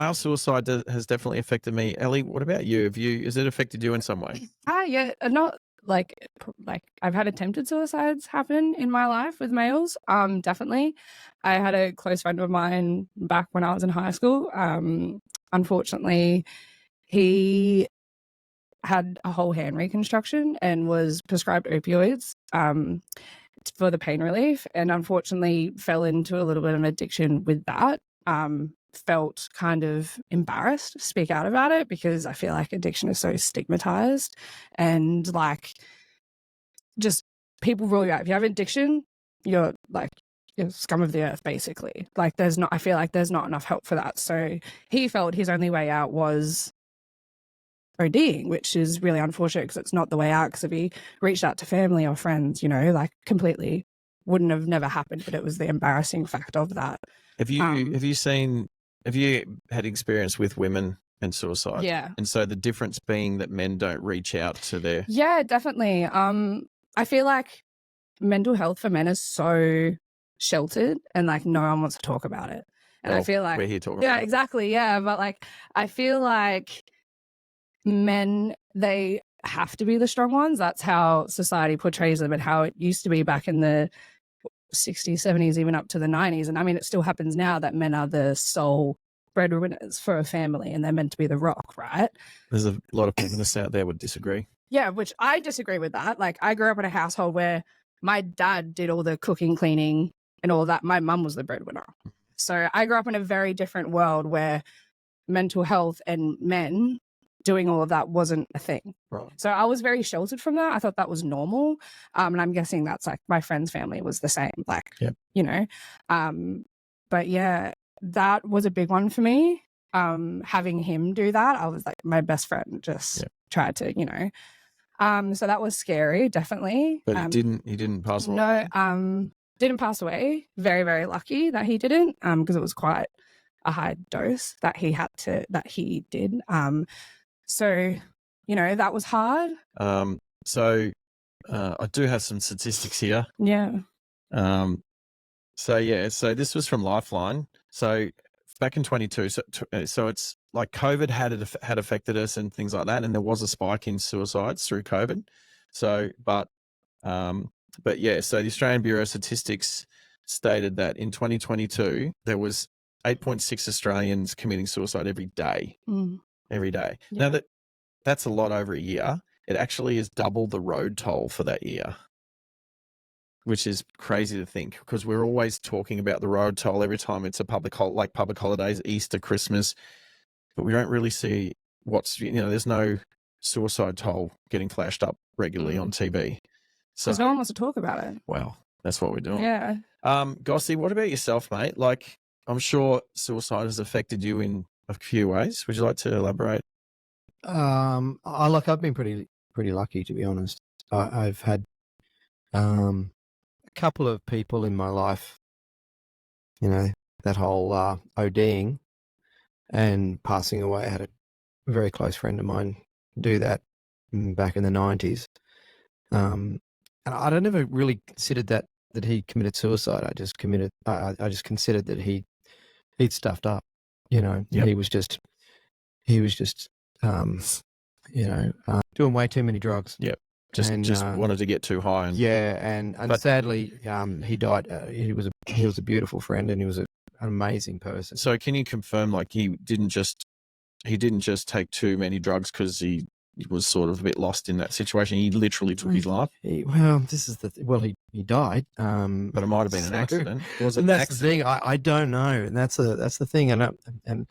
male suicide has definitely affected me. Ellie, what about you? Has it affected you in some way? Yeah, not like I've had attempted suicides happen in my life with males. Definitely. I had a close friend of mine back when I was in high school. Unfortunately, he had a whole hand reconstruction and was prescribed opioids for the pain relief, and unfortunately fell into a little bit of addiction with that. Felt kind of embarrassed to speak out about it because I feel like addiction is so stigmatized, and like just people rule you out. If you have addiction, you're scum of the earth, basically. Like I feel like there's not enough help for that. So he felt his only way out was ODing, which is really unfortunate because it's not the way out. Because if he reached out to family or friends, like completely wouldn't have never happened, but it was the embarrassing fact of that. Have you had experience with women and suicide? Yeah. And so the difference being that men don't reach out to their... Yeah, definitely. I feel like mental health for men is so sheltered and like no one wants to talk about it. And I feel like we're here talking yeah, about it. exactly. Yeah. But like I feel like men, they have to be the strong ones. That's how society portrays them and how it used to be back in the 60s, 70s, even up to the 90s. And I mean, it still happens now that men are the sole breadwinners for a family and they're meant to be the rock, right? There's a lot of feminists out there would disagree. Yeah, which I disagree with that. Like, I grew up in a household where my dad did all the cooking, cleaning, and all that. My mum was the breadwinner. So I grew up in a very different world where mental health and men doing all of that wasn't a thing. Right. So I was very sheltered from that. I thought that was normal. And I'm guessing that's like my friend's family was the same. Like, yep. But yeah, that was a big one for me. Having him do that, I was like, my best friend just tried to, so that was scary, definitely. But he didn't pass away? No, didn't pass away. Very, very lucky that he didn't, because it was quite a high dose that he did. So, that was hard. So I do have some statistics here. Yeah. So this was from Lifeline. So back in 22, so it's like COVID had affected us and things like that, and there was a spike in suicides through COVID. So, but yeah, so the Australian Bureau of Statistics stated that in 2022 there was 8.6 Australians committing suicide every day. Every day. Yeah. Now that's a lot over a year. It actually is double the road toll for that year, which is crazy to think because we're always talking about the road toll every time it's a public holidays, Easter, Christmas, but we don't really see there's no suicide toll getting flashed up regularly on TV. Because no one wants to talk about it. Well, that's what we're doing. Yeah. Gossie, what about yourself, mate? Like, I'm sure suicide has affected you in a few ways. Would you like to elaborate? I've been pretty lucky, to be honest. I've had a couple of people in my life, that whole ODing and passing away. I had a very close friend of mine do that back in the 90s. And I never really considered that he committed suicide. I just considered that he'd stuffed up. Yep. He was just doing way too many drugs. Yep. Just wanted to get too high. And sadly, he died. He was a beautiful friend, and he was an amazing person. So can you confirm, like, he didn't just take too many drugs because he was sort of a bit lost in that situation? He literally took his life. He died. But it might have been an accident. Was it? And that's the thing. I don't know, and that's the thing. And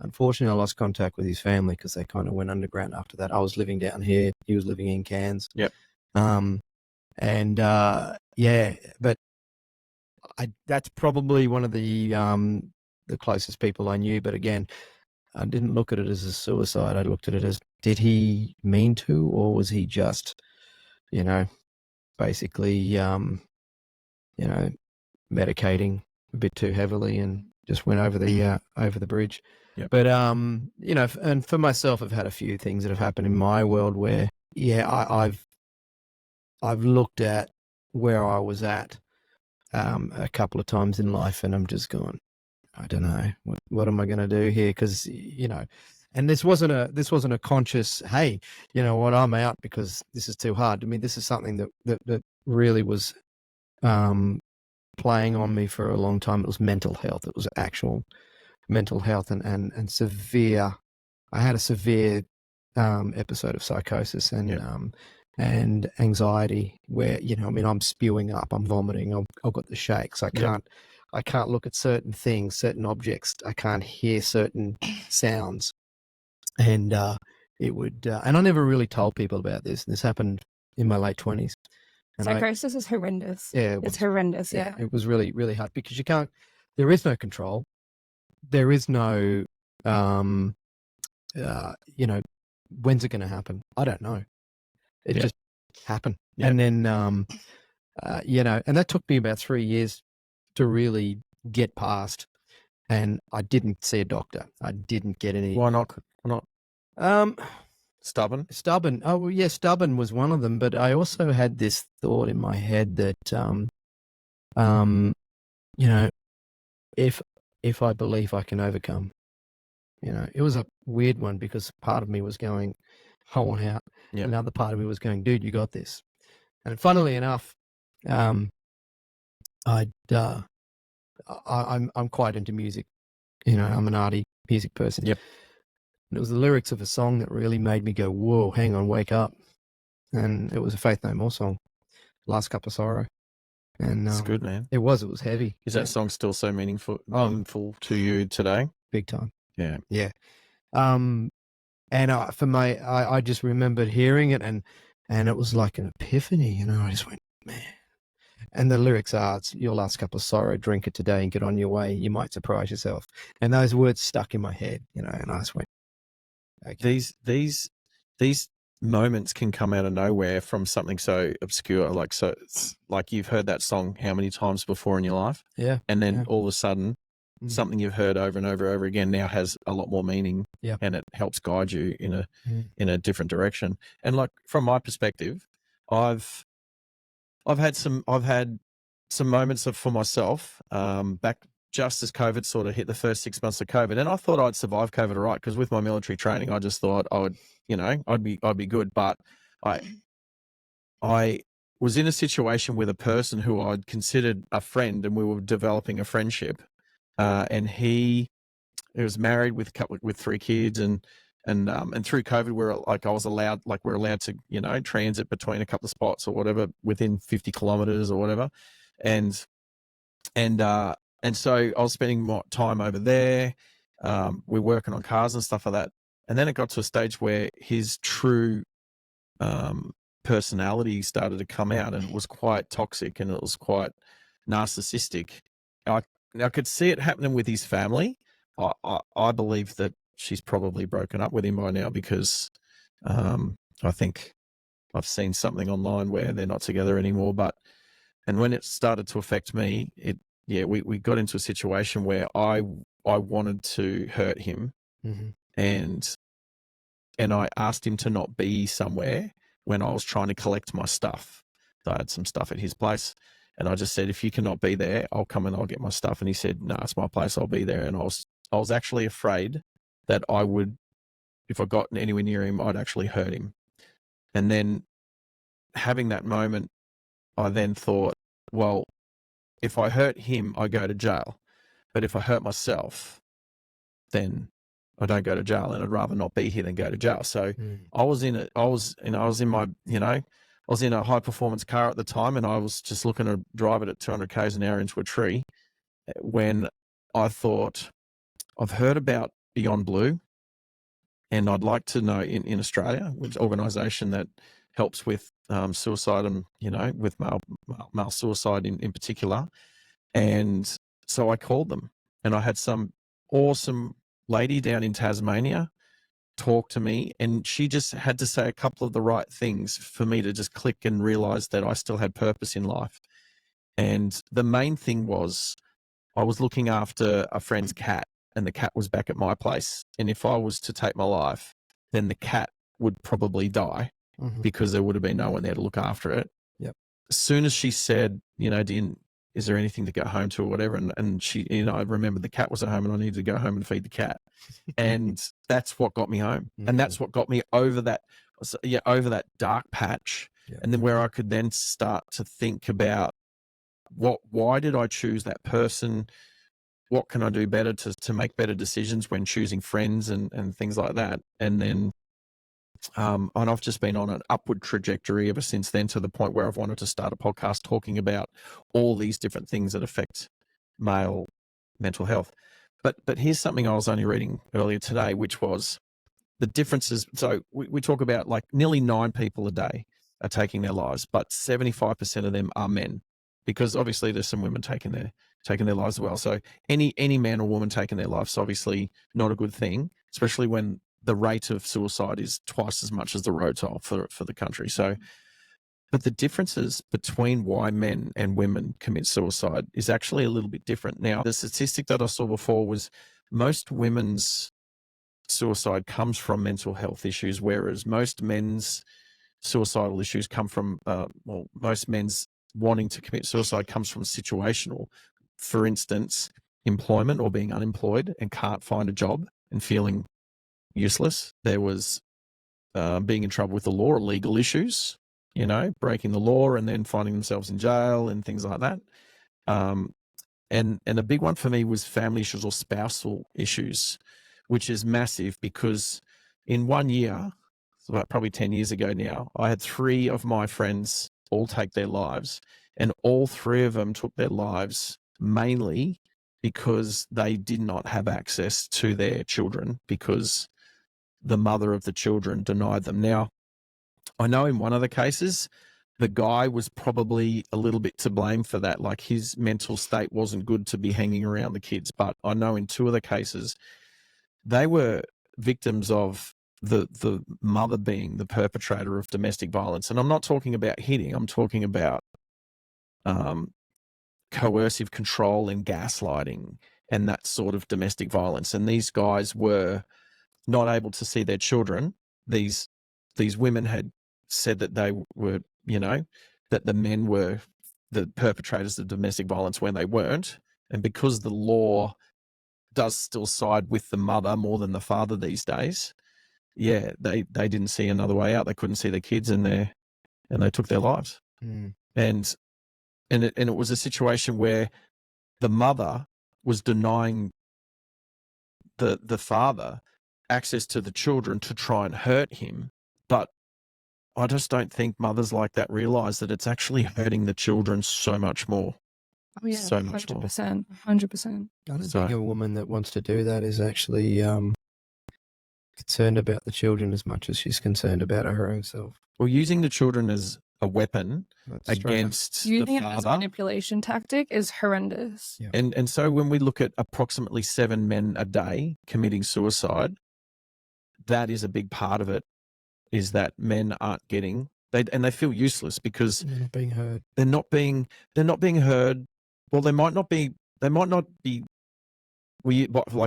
unfortunately, I lost contact with his family because they kind of went underground after that. I was living down here. He was living in Cairns. Yep. But that's probably one of the closest people I knew. But again, I didn't look at it as a suicide. I looked at it as, did he mean to, or was he just, basically, medicating a bit too heavily and just went over the bridge. Yep. But and for myself, I've had a few things that have happened in my world where, I've looked at where I was at a couple of times in life, and I'm just going, I don't know, what am I going to do here? Because, and this wasn't a conscious, hey, you know what, I'm out because this is too hard. I mean, this is something that really was playing on me for a long time. It was mental health. It was actual mental health and severe. I had a severe episode of psychosis and anxiety where, I mean, I'm spewing up, I'm vomiting, I've got the shakes. I can't look at certain things, certain objects. I can't hear certain sounds. And it would, and I never really told people about this. This happened in my late 20s. And Psychosis is horrendous. Yeah, it's horrendous. Yeah. It was really, really hard because there is no control. There is no, when's it going to happen? I don't know. It just happened. Yeah. And then, and that took me about 3 years to really get past. And I didn't see a doctor. I didn't get any. Why not? Stubborn? Stubborn. Oh, well, yeah, stubborn was one of them. But I also had this thought in my head that, if I believe I can overcome, it was a weird one because part of me was going, I want out. Yep. Another part of me was going, dude, you got this. And funnily enough, I'm quite into music. I'm an arty music person. Yep. And it was the lyrics of a song that really made me go, whoa, hang on, wake up. And it was a Faith No More song, Last Cup of Sorrow. And it's good, man. It was heavy. Is that song still so meaningful to you today? Big time. Yeah. Yeah. And I just remembered hearing it and it was like an epiphany, I just went, man. And the lyrics are, it's your last cup of sorrow, drink it today and get on your way. You might surprise yourself. And those words stuck in my head, and I just went, okay. These moments can come out of nowhere from something so obscure. Like you've heard that song how many times before in your life? Yeah. And then all of a sudden, something you've heard over and over and over again now has a lot more meaning. Yeah. And it helps guide you in a different direction. And like from my perspective, I've had some moments for myself back just as COVID sort of hit the first 6 months of COVID, and I thought I'd survive COVID all right because with my military training, I just thought I would, I'd be good. But I was in a situation with a person who I'd considered a friend, and we were developing a friendship. And he was married with 3 kids, and through COVID, we're allowed to, transit between a couple of spots or whatever within 50 kilometers or whatever. And so I was spending more time over there. We're working on cars and stuff like that. And then it got to a stage where his true personality started to come out, and it was quite toxic and it was quite narcissistic. I could see it happening with his family. I believe that she's probably broken up with him by now because I think I've seen something online where they're not together anymore. And when it started to affect me, we got into a situation where I wanted to hurt him, and I asked him to not be somewhere when I was trying to collect my stuff. So I had some stuff at his place, and I just said, if you cannot be there, I'll come and I'll get my stuff. And he said, no, it's my place, I'll be there. And I was actually afraid that I would, if I got anywhere near him, I'd actually hurt him. And then having that moment, I then thought, well, if I hurt him, I go to jail. But if I hurt myself, then I don't go to jail, and I'd rather not be here than go to jail. So I was in a high performance car at the time, and I was just looking to drive it at 200 k's an hour into a tree when I thought, I've heard about Beyond Blue, and I'd like to know in Australia, which organisation that helps with suicide and, with male suicide in particular. And so I called them, and I had some awesome lady down in Tasmania talk to me, and she just had to say a couple of the right things for me to just click and realize that I still had purpose in life. And the main thing was I was looking after a friend's cat, and the cat was back at my place. And if I was to take my life, then the cat would probably die because there would have been no one there to look after it. Yep. As soon as she said, is there anything to go home to or whatever? And she, I remember the cat was at home and I needed to go home and feed the cat. And that's what got me home. And that's what got me over that, over that dark patch. Yeah. And then where I could then start to think about why did I choose that person? What can I do better to make better decisions when choosing friends and things like that? And then, and I've just been on an upward trajectory ever since then, to the point where I've wanted to start a podcast talking about all these different things that affect male mental health. But here's something I was only reading earlier today, which was the differences. So we talk about like nearly 9 people a day are taking their lives, but 75% of them are men, because obviously there's some women taking their lives as well. So any man or woman taking their lives is obviously not a good thing, especially when the rate of suicide is twice as much as the road toll for the country. So, but the differences between why men and women commit suicide is actually a little bit different. Now, the statistic that I saw before was most women's suicide comes from mental health issues, whereas most men's suicidal issues come from, most men's wanting to commit suicide comes from situational. For instance, employment or being unemployed and can't find a job and feeling useless. There was being in trouble with the law or legal issues, breaking the law and then finding themselves in jail and things like that. And a big one for me was family issues or spousal issues, which is massive, because in 1 year, it's about probably 10 years ago now, I had 3 of my friends all take their lives, and all 3 of them took their lives mainly because they did not have access to their children, because the mother of the children denied them. Now, I know in one of the cases, the guy was probably a little bit to blame for that. Like, his mental state wasn't good to be hanging around the kids. But I know in 2 of the cases, they were victims of the mother being the perpetrator of domestic violence. And I'm not talking about hitting. I'm talking about coercive control and gaslighting and that sort of domestic violence. And these guys were not able to see their children. These women had said that they were, that the men were the perpetrators of domestic violence when they weren't. And because the law does still side with the mother more than the father these days, they didn't see another way out. They couldn't see their kids, and they took their lives. And it was a situation where the mother was denying the father access to the children to try and hurt him. But I just don't think mothers like that realize that it's actually hurting the children so much more. Oh yeah, so much more. 100%. 100%. I don't think a woman that wants to do that is actually concerned about the children as much as she's concerned about her own self. Well, using the children as a weapon against using the it as a father. manipulation tactic is horrendous. Yeah. And so when we look at approximately 7 men a day committing suicide, that is a big part of it, is that men aren't getting, they feel useless because They're not being heard. They're not being heard. Well, they might not be, like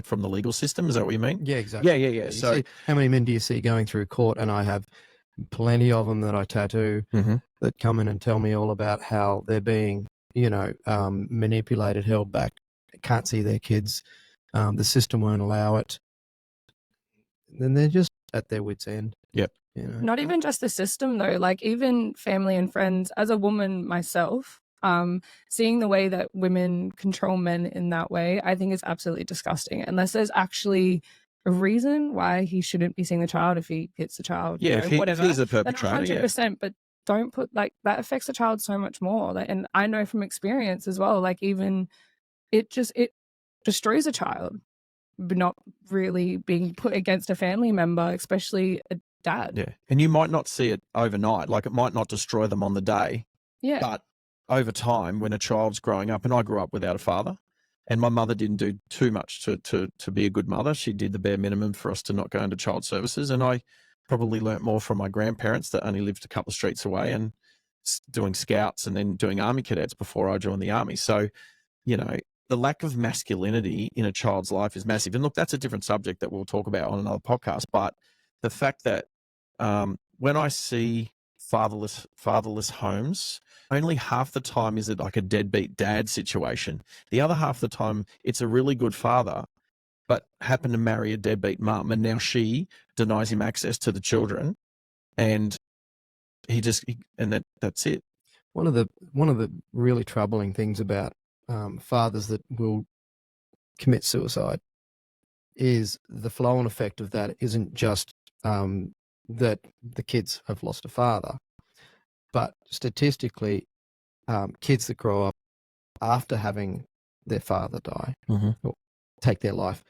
from the legal system, is that what you mean? Yeah, exactly. Yeah. You So see, how many men do you see going through court? And I have plenty of them that I tattoo that come in and tell me all about how they're being, manipulated, held back, can't see their kids. The system won't allow it. Then they're just at their wits' end. Yep. Not even just the system though, like even family and friends. As a woman myself, seeing the way that women control men in that way, I think is absolutely disgusting. Unless there's actually a reason why he shouldn't be seeing the child if he hits the child, yeah, whatever. if he's a perpetrator, 100%, but don't put like that affects the child so much more. Like, and I know from experience as well, like even it destroys a child, but not really being put against a family member, especially a dad. Yeah. And you might not see it overnight, like it might not destroy them on the day. Yeah. But over time, when a child's growing up, and I grew up without a father, and my mother didn't do too much to be a good mother. She did the bare minimum for us to not go into child services. And I probably learnt more from my grandparents that only lived a couple of streets away and doing scouts and then doing army cadets before I joined the army. So, the lack of masculinity in a child's life is massive. And look, that's a different subject that we'll talk about on another podcast. But the fact that when I see fatherless homes, only half the time is it like a deadbeat dad situation. The other half the time, it's a really good father, but happened to marry a deadbeat mum, and now she denies him access to the children, and that's it. One of the really troubling things about fathers that will commit suicide is the flow-on effect of that isn't just that the kids have lost a father, but statistically, kids that grow up after having their father die or take their life,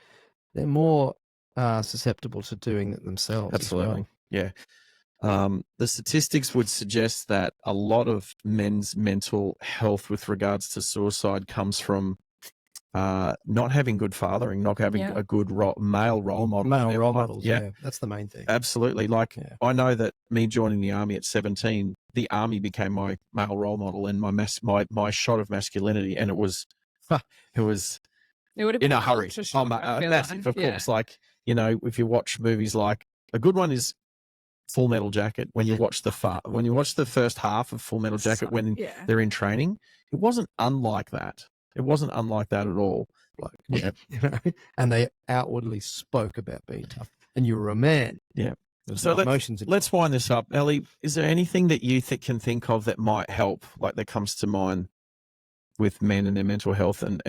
they're more susceptible to doing it themselves. Absolutely. As well. Yeah. The statistics would suggest that a lot of men's mental health with regards to suicide comes from not having good fathering, not having a good male role model. Male role models, yeah. That's the main thing. Absolutely. Like, I know that me joining the army at 17, the army became my male role model and my shot of masculinity, and it was It would have in been a hurry. Massive, of course. Like, you know, if you watch movies like, a good one is Full Metal Jacket. When you watch the first half of Full Metal Jacket, when they're in training, it wasn't unlike that. It wasn't unlike that at all. Like, you know, and they outwardly spoke about being tough, and you were a man. Yeah. So let's wind this up. Ellie, is there anything that you can think of that might help, like that comes to mind with men and their mental health and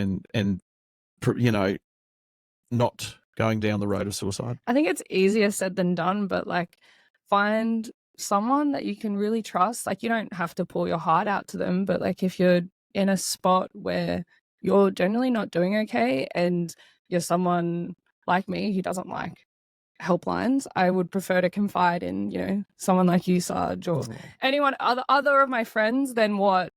you know, not going down the road of suicide? I think it's easier said than done, but like, find someone that you can really trust. Like, you don't have to pour your heart out to them, but like, if you're in a spot where you're generally not doing okay and you're someone like me who doesn't like helplines, I would prefer to confide in, you know, someone like you, Sarge, or anyone other of my friends than what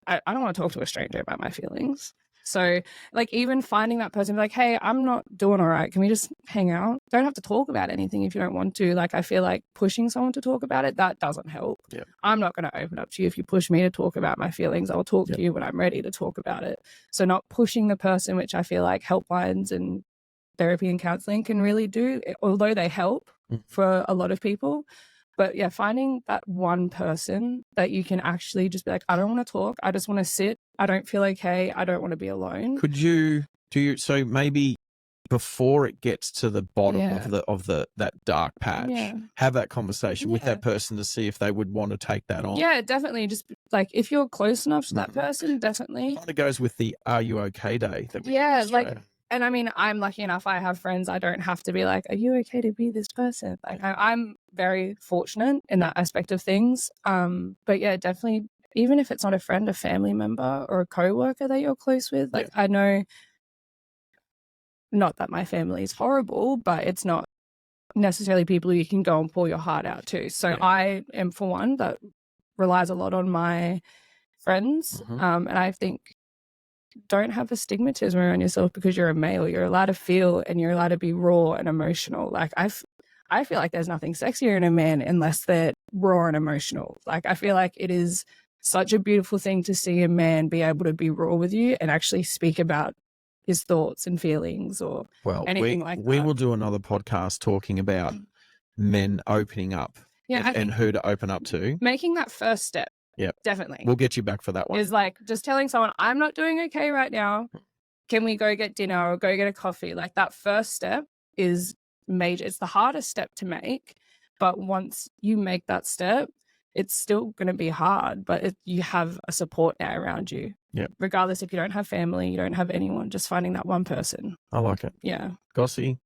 I don't want to talk to a stranger about my feelings. So like, even finding that person, like, hey, I'm not doing all right, can we just hang out? Don't have to talk about anything if you don't want to. Like, I feel like pushing someone to talk about it, that doesn't help. I'm not going to open up to you if you push me to talk about my feelings. I'll talk to you when I'm ready to talk about it. So not pushing the person, which I feel like helplines and therapy and counseling can really do, although they help for a lot of people. But yeah, finding that one person that you can actually just be like, I don't want to talk, I just want to sit, I don't feel okay, I don't want to be alone. Could you so maybe before it gets to the bottom of that dark patch, have that conversation with that person to see if they would want to take that on? Yeah, definitely. Just like, if you're close enough to that person, definitely. It kind of goes with the "Are you okay?" day. And I mean, I'm lucky enough, I have friends. I don't have to be like, are you okay to be this person? Like, I'm very fortunate in that aspect of things. But yeah, definitely, even if it's not a friend, a family member or a coworker that you're close with, like, I know, not that my family is horrible, but it's not necessarily people you can go and pour your heart out to. So I am, for one, that relies a lot on my friends. And I think, don't have a stigmatism around yourself because you're a male. You're allowed to feel and you're allowed to be raw and emotional. Like, I feel like there's nothing sexier in a man unless they're raw and emotional. Like, I feel like it is such a beautiful thing to see a man be able to be raw with you and actually speak about his thoughts and feelings or anything like that. We will do another podcast talking about men opening up and who to open up to. Making that first step. Yeah, definitely. We'll get you back for that one. Is like just telling someone, I'm not doing okay right now. Can we go get dinner or go get a coffee? Like, that first step is major. It's the hardest step to make. But once you make that step, it's still going to be hard, but you have a support now around you. Yeah. Regardless if you don't have family, you don't have anyone, just finding that one person. I like it. Yeah. Gossie,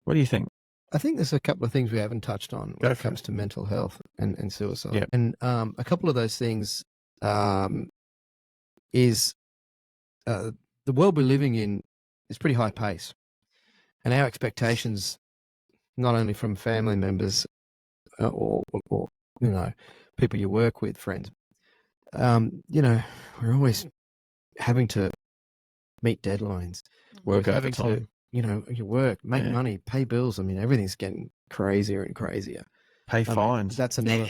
what do you think? I think there's a couple of things we haven't touched on when it comes to mental health and suicide. Yep. And a couple of those things is the world we're living in is pretty high pace. And our expectations, not only from family members or you know, people you work with, friends, you know, we're always having to meet deadlines. Work overtime. You know, you work, make money, pay bills. I mean, everything's getting crazier and crazier. Pay fines. That's another.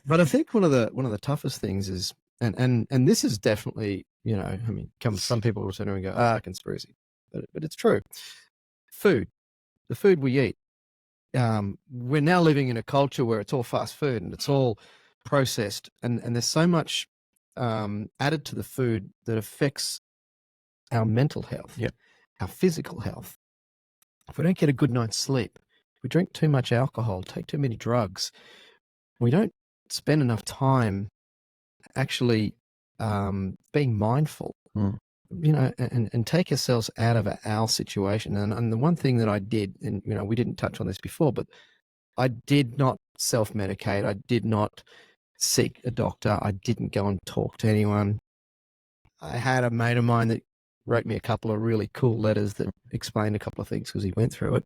But I think one of the toughest things is, and this is definitely, you know, I mean, some people will turn around and go, conspiracy, but it's true. Food, the food we eat, we're now living in a culture where it's all fast food and it's all processed, and there's so much added to the food that affects our mental health, Yep. our physical health. If we don't get a good night's sleep, we drink too much alcohol, take too many drugs, we don't spend enough time actually being mindful, and take ourselves out of our situation. And the one thing that I did, and we didn't touch on this before, but I did not self-medicate. I did not seek a doctor. I didn't go and talk to anyone. I had a mate of mine that wrote me a couple of really cool letters that explained a couple of things because he went through it.